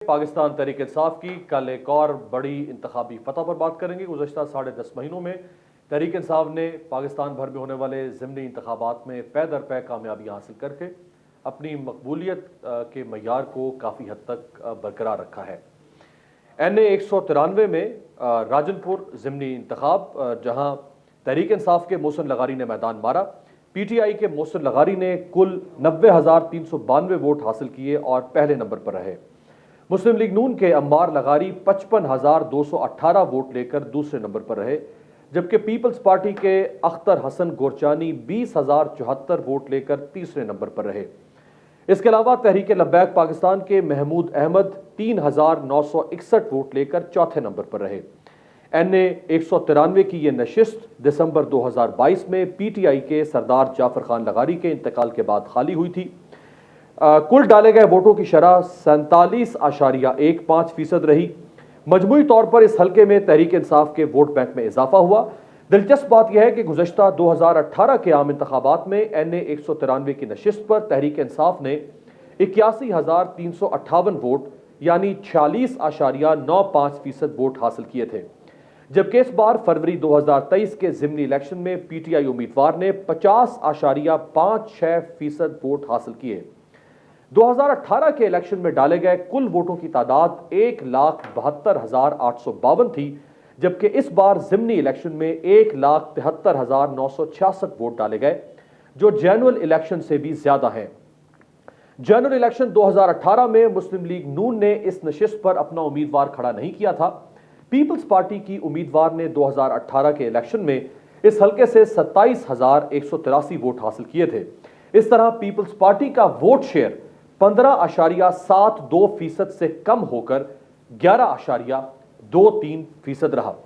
پاکستان تحریک انصاف کی کل ایک اور بڑی انتخابی فتح پر بات کریں گے۔ گزشتہ 10.5 مہینوں میں تحریک انصاف نے پاکستان بھر میں ہونے والے ضمنی انتخابات میں پے در پے کامیابیاں حاصل کر کے اپنی مقبولیت کے معیار کو کافی حد تک برقرار رکھا ہے۔ NA 193 میں راجن پور ضمنی انتخاب، جہاں تحریک انصاف کے محسن لغاری نے میدان مارا، PTI کے محسن لغاری نے کل 90,392 ووٹ حاصل کیے اور پہلے نمبر پر رہے۔ مسلم لیگ نون کے عمار لغاری 55,218 ووٹ لے کر دوسرے نمبر پر رہے، جبکہ پیپلز پارٹی کے اختر حسن گورچانی 20,074 ووٹ لے کر تیسرے نمبر پر رہے۔ اس کے علاوہ تحریک لبیک پاکستان کے محمود احمد 3,961 ووٹ لے کر چوتھے نمبر پر رہے۔ NA 193 کی یہ نشست دسمبر 2022 میں PTI کے سردار جعفر خان لغاری کے انتقال کے بعد خالی ہوئی تھی۔ کل ڈالے گئے ووٹوں کی شرح 47.15% رہی۔ مجموعی طور پر اس حلقے میں تحریک انصاف کے ووٹ بینک میں اضافہ ہوا۔ دلچسپ بات یہ ہے کہ گزشتہ 2018 کے عام انتخابات میں NA 193 کی نشست پر تحریک انصاف نے 81,358 ووٹ یعنی 46.95% ووٹ حاصل کیے تھے، جبکہ اس بار فروری 2023 کے ضمنی الیکشن میں PTI امیدوار نے 50.56% ووٹ حاصل کیے۔ 2018 کے الیکشن میں ڈالے گئے کل ووٹوں کی تعداد 1,72,852 تھی، جبکہ اس بار ضمنی الیکشن میں 1,73,966 ووٹ ڈالے گئے، جو جنرل الیکشن سے بھی زیادہ ہیں۔ جنرل الیکشن 2018 میں مسلم لیگ نون نے اس نشست پر اپنا امیدوار کھڑا نہیں کیا تھا۔ پیپلز پارٹی کی امیدوار نے 2018 کے الیکشن میں اس حلقے سے 27,183 ووٹ حاصل کیے تھے۔ اس طرح پیپلز پارٹی کا ووٹ شیئر 15.72% سے کم ہو کر 11.23% رہا۔